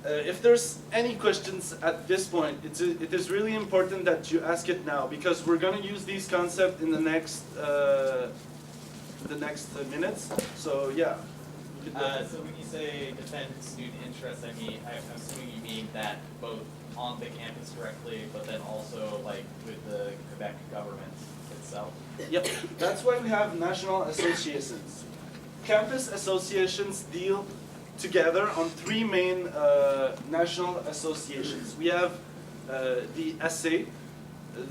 if there's any questions at this point, it is really important that you ask it now, because we're going to use these concepts in the next minutes. So yeah. So when you say defend student interests, I'm assuming you mean that both on the campus directly, but then also like with the Quebec government itself? Yep, that's why we have national associations. Campus associations deal together on three main national associations. We have the SA,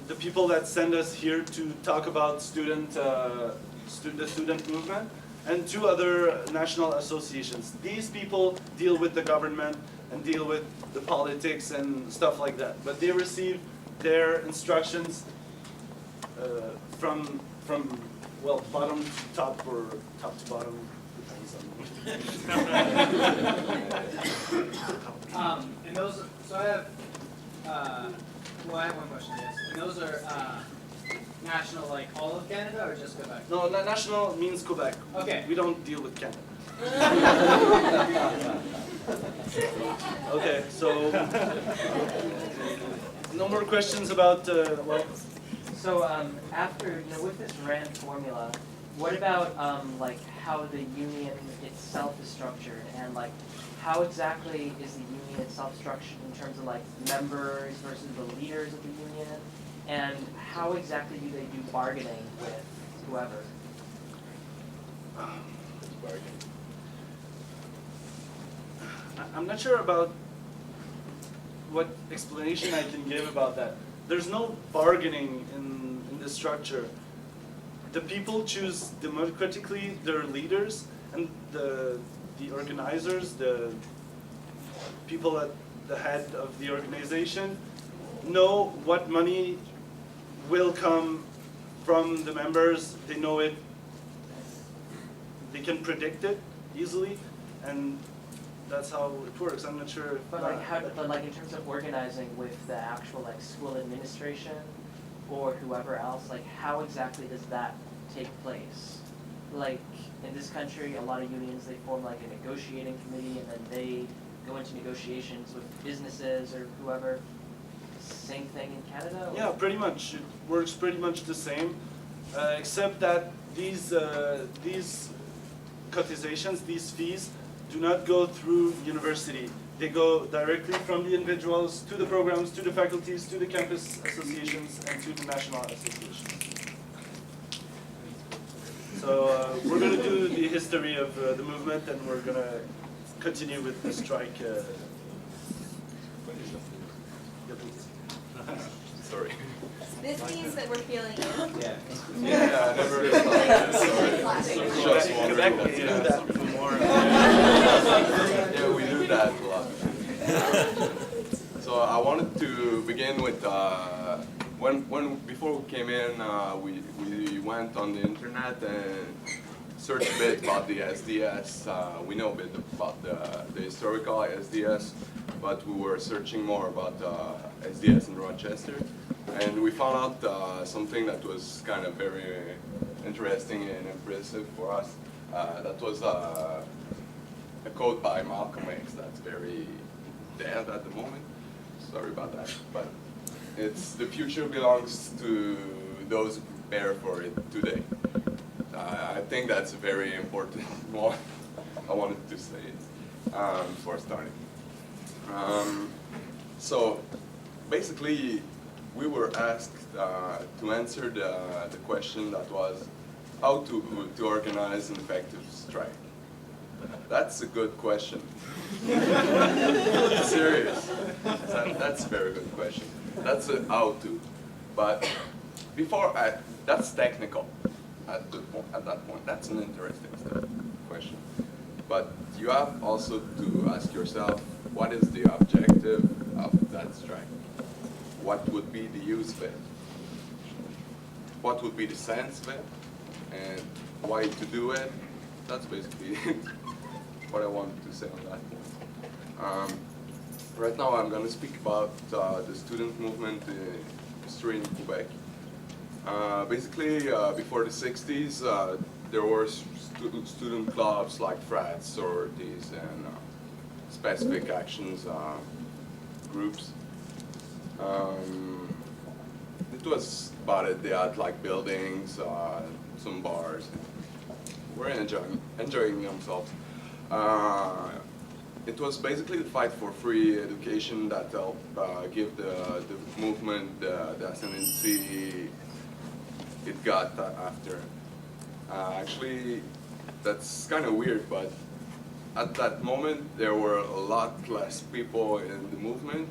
the people that send us here to talk about the student movement, and two other national associations. These people deal with the government and deal with the politics and stuff like that. But they receive their instructions from well, bottom to top or top to bottom, depends on and those, so I have, well, I have one question, yes. And those are national, like all of Canada or just Quebec? No, national means Quebec. Okay. We don't deal with Canada. Okay, so no more questions about well. So after, with this RAND formula, what about like how the union itself is structured, and like how exactly is the union itself structured in terms of like members versus the leaders of the union, and how exactly do they do bargaining with whoever? I'm not sure about what explanation I can give about that. There's no bargaining in the structure. The people choose democratically their leaders, and the organizers, the people at the head of the organization, know what money will come from the members. They know it. They can predict it easily, and that's how it works. I'm not sure. But like but like in terms of organizing with the actual like school administration or whoever else, like how exactly does that take place? Like in this country, a lot of unions, they form like a negotiating committee, and then they go into negotiations with businesses or whoever. Same thing in Canada? Or? Yeah, pretty much. It works pretty much the same, except that these cotizations, these fees, do not go through university. They go directly from the individuals to the programs, to the faculties, to the campus associations, and to the national associations. So we're going to do the history of the movement, and we're going to continue with the strike. Sorry. This means that we're feeling you. Yeah. Yeah, I never really thought of this. Sorry. Just wondering Quebec, we do that more. Yeah, we do that a lot. So I wanted to begin with before we came in, we went on the internet and searched a bit about the SDS. We know a bit about the historical SDS, but we were searching more about SDS in Rochester, and we found out something that was kind of very interesting and impressive for us. That was a quote by Malcolm X that's very dead at the moment. Sorry about that, but it's "the future belongs to those who prepare for it today." I think that's a very important one. I wanted to say it before starting. So basically, we were asked to answer the question that was how to organize an effective strike. That's a good question. Serious. That's a very good question. That's a how to. But before that's technical at that point. That's an interesting question. But you have also to ask yourself, what is the objective of that strike? What would be the use of it? What would be the sense of it? And why to do it? That's basically what I wanted to say on that point. Right now I'm going to speak about the student movement history in Quebec. Basically, before the 60s, there were student clubs like frats, sororities, and specific actions groups. It was about it. They had like buildings, some bars. We're enjoying themselves. It was basically the fight for free education that helped give the movement the ascendancy it got after. Actually, that's kind of weird, but at that moment there were a lot less people in the movement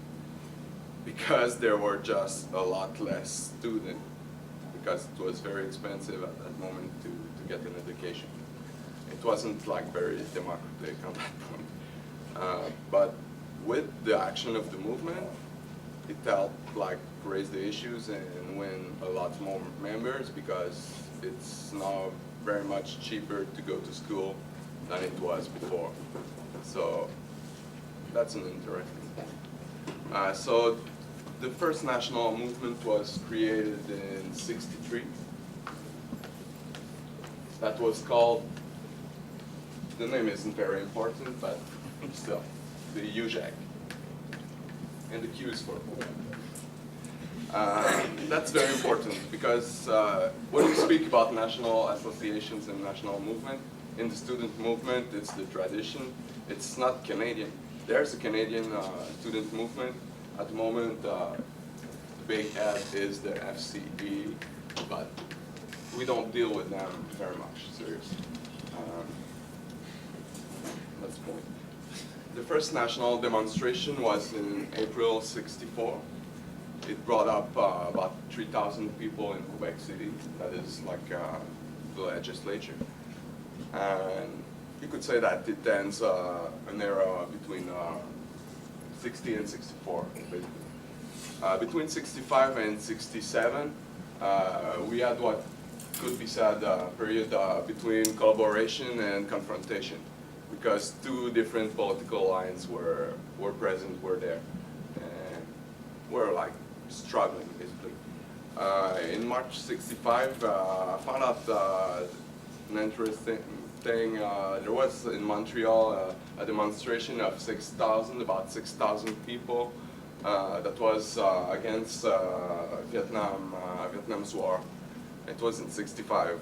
because there were just a lot less students, because it was very expensive at that moment to get an education. It wasn't like very democratic on that point. But with the action of the movement, it helped like raise the issues and win a lot more members, because it's now very much cheaper to go to school than it was before. So that's an interesting point. So the first national movement was created in '63. That was called, the name isn't very important, but still, the UJAC. And the Q is for Quebec. That's very important, because when we speak about national associations and national movement, in the student movement, it's the tradition. It's not Canadian. There's a Canadian student movement. At the moment, the big F is the FCE, but we don't deal with them very much, seriously. That's the point. The first national demonstration was in April '64. It brought up about 3,000 people in Quebec City. That is like the legislature. And you could say that it ends an era between 60 and 64, basically. Between 65 and 67, we had what could be said a period between collaboration and confrontation, because two different political lines were present, were there, and were like struggling, basically. In March '65, I found out an interesting thing. There was in Montreal a demonstration of about 6,000 people that was against Vietnam's war. It was in '65.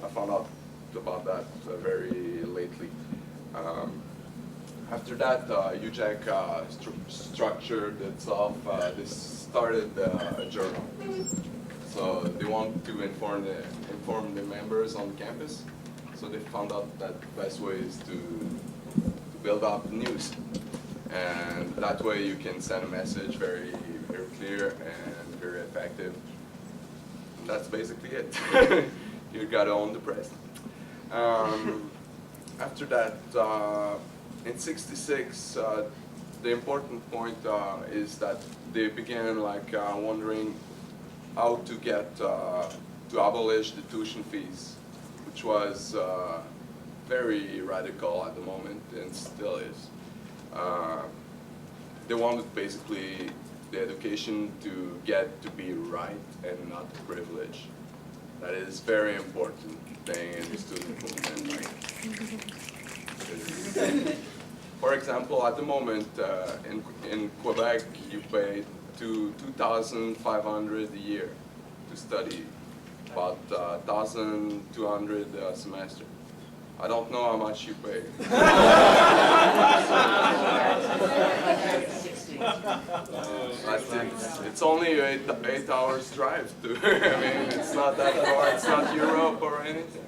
I found out about that very lately. After that, UJAC structured itself. They started a journal. So they want to inform the members on campus. So they found out that the best way is to build up news. And that way you can send a message very, very clear and very effective. And that's basically it. You gotta own the press. After that, in '66, the important point is that they began like wondering how to get to abolish the tuition fees, which was very radical at the moment and still is. They wanted basically the education to get to be right and not a privilege. That is very important thing in the student movement. Like, for example, at the moment in Quebec, you pay $2,500 a year to study, about $1,200 a semester. I don't know how much you pay. It's only 8 hours drive to. I mean, it's not that far. It's not Europe or anything.